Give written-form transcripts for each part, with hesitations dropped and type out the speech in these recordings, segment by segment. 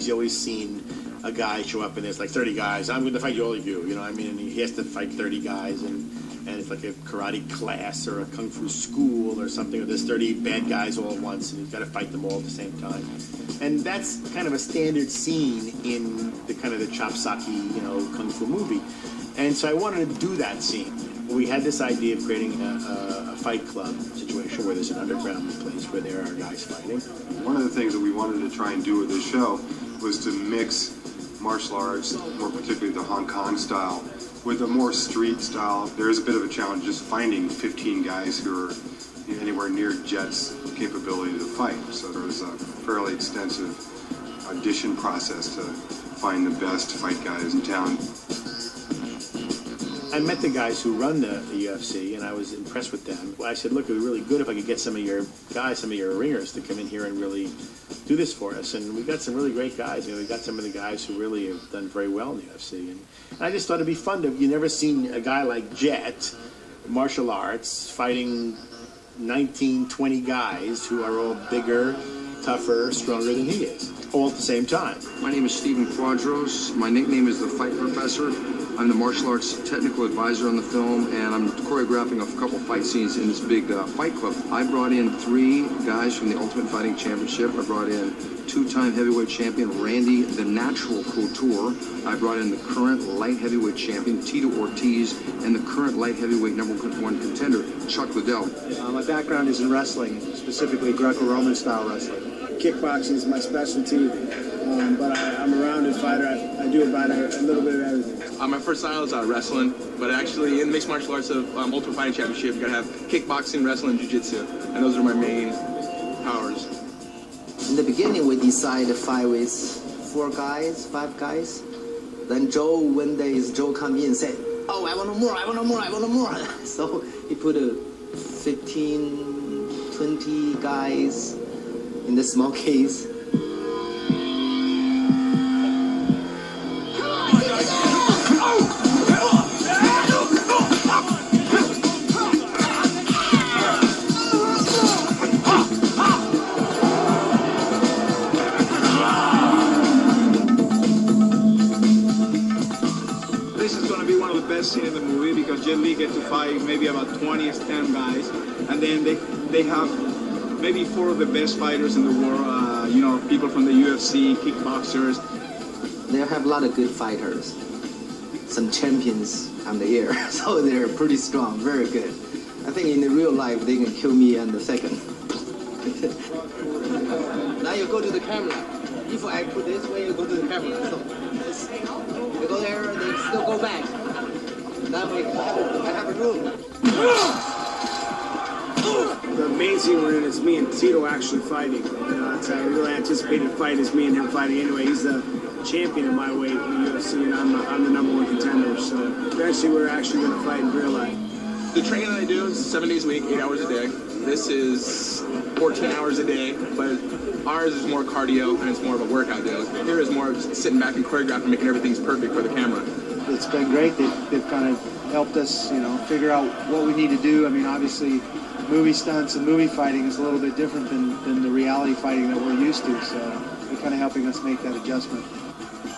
You always seen a guy show up and there's like 30 guys. I'm going to fight all of you. You know what I mean? And he has to fight 30 guys, and it's like a karate class or a kung fu school or something. Or there's 30 bad guys all at once, and he's got to fight them all at the same time. And that's kind of a standard scene in the kind of the chopsaki, kung fu movie. And so I wanted to do that scene. We had this idea of creating a fight club situation where there's an underground place where there are guys fighting. One of the things that we wanted to try and do with this show was to mix martial arts, more particularly the Hong Kong style, with a more street style. There is a bit of a challenge just finding 15 guys who are anywhere near Jet's capability to fight. So there was a fairly extensive audition process to find the best fight guys in town. I met the guys who run the UFC, and I was impressed with them. I said, look, it would be really good if I could get some of your guys, some of your ringers to come in here and really do this for us. And we got some really great guys. We got some of the guys who really have done very well in the UFC. And I just thought it'd be fun you never seen a guy like Jet, martial arts, fighting 19, 20 guys who are all bigger, tougher, stronger than he is, all at the same time. My name is Stephen Quadros. My nickname is the Fight Professor. I'm the martial arts technical advisor on the film, and I'm choreographing a couple fight scenes in this big fight club. I brought in 3 guys from the Ultimate Fighting Championship. I brought in 2-time heavyweight champion Randy the Natural Couture. I brought in the current light heavyweight champion Tito Ortiz and the current light heavyweight #1 contender Chuck Liddell. My background is in wrestling, specifically Greco-Roman style wrestling. Kickboxing is my specialty, but I'm a rounded fighter. I do about a little bit of everything. My first style is wrestling, but actually in the mixed martial arts of Ultimate Fighting Championship, you gotta have kickboxing, wrestling, jiu-jitsu, and those are my main powers. In the beginning, we decided to fight with 4 guys, 5 guys. Then Joe, one day, Joe come in and said, "Oh, I want more, I want more, I want more." So he put 15, 20 guys in the small case. Scene in the movie because Jet Li get to fight maybe about 20 or 10 guys, and then they have maybe 4 of the best fighters in the world, people from the UFC, kickboxers. They have a lot of good fighters, some champions on the air, so they're pretty strong, very good. I think in the real life they can kill me in the second. Now you go to the camera. If I put this way, you go to the camera. So you go there, and they still go back. That way, I have a room. The main scene we're in is me and Tito actually fighting. It's a really anticipated fight is me and him fighting anyway. He's the champion in my weight in the UFC, and I'm the #1 contender. So eventually we're actually going to fight in real life. The training that I do is 7 days a week, 8 hours a day. This is 14 hours a day, but ours is more cardio and it's more of a workout day. Here is more just sitting back and choreographing, making everything's perfect for the camera. It's been great. They've kind of helped us, figure out what we need to do. I mean, obviously, movie stunts and movie fighting is a little bit different than the reality fighting that we're used to. So they're kind of helping us make that adjustment.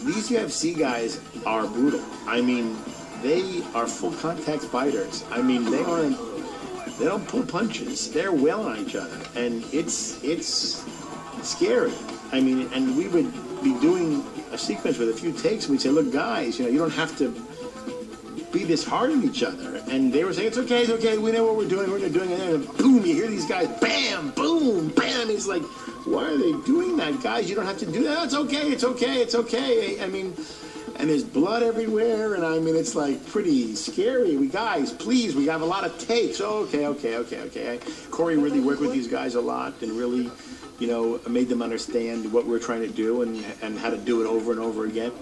These UFC guys are brutal. I mean, they are full contact fighters. I mean, they don't pull punches. They're well on each other, and it's scary. I mean, and we would be doing a sequence with a few takes, and we'd say, look, guys, you don't have to be this hard on each other. And they were saying, it's okay, we know what we're doing, and then boom, you hear these guys, bam, boom, bam. It's like, why are they doing that, guys? You don't have to do that. It's okay. I mean, and there's blood everywhere, and I mean, it's like pretty scary. Guys, please, we have a lot of takes. Oh, okay. Corey really worked with these guys a lot and really, you know, made them understand what we're trying to do and how to do it over and over again.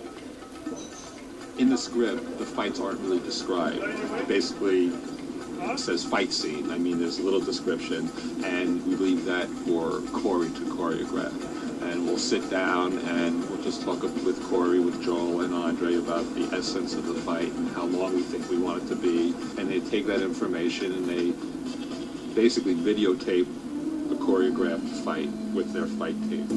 In the script, the fights aren't really described. Basically, it says fight scene. I mean, there's a little description, and we leave that for Corey to choreograph. And we'll sit down and we'll just talk with Corey, with Joel and Andre about the essence of the fight and how long we think we want it to be. And they take that information and they basically videotape a choreographed fight with their fight team.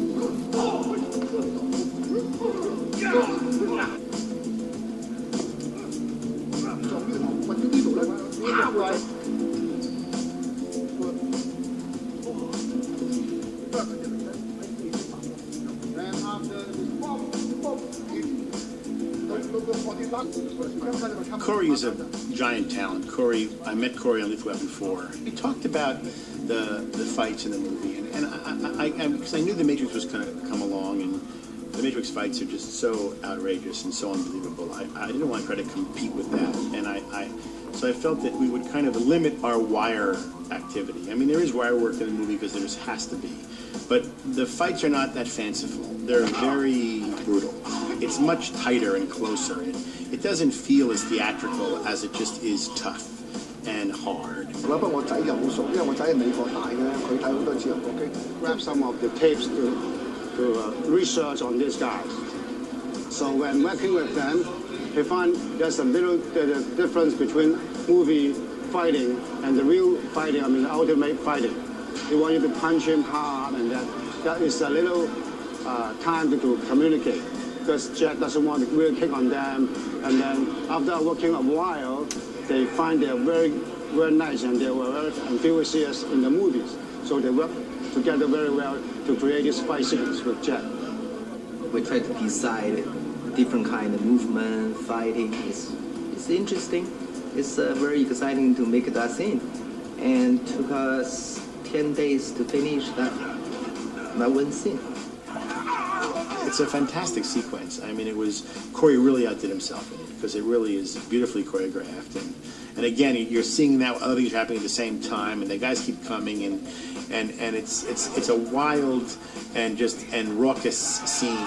Corey is a giant talent. I met Corey on Lethal Weapon 4. We talked about the fights in the movie, and because I knew The Matrix was going to come along, and the Matrix fights are just so outrageous and so unbelievable. I didn't want to try to compete with that, and so I felt that we would kind of limit our wire activity. I mean, there is wire work in the movie because there just has to be, but the fights are not that fanciful. They're very brutal. It's much tighter and closer. It doesn't feel as theatrical as it just is tough and hard. Grab some of the tapes to research on these guys. So when working with them, they find there's a little difference between movie fighting and the real fighting, I mean the ultimate fighting. They want you to punch him hard, and that is a little time to communicate, because Jet doesn't want to really kick on them, and then after working a while, they find they're very, very nice and they were very enthusiastic in the movies. So they work together very well to create this fight sequence with Jet. We try to decide different kind of movement, fighting. It's interesting. It's very exciting to make that scene, and took us 10 days to finish that one scene. It's a fantastic sequence. I mean, Corey really outdid himself in it because it really is beautifully choreographed. And again, you're seeing now other things are happening at the same time, and the guys keep coming, and it's a wild and raucous scene.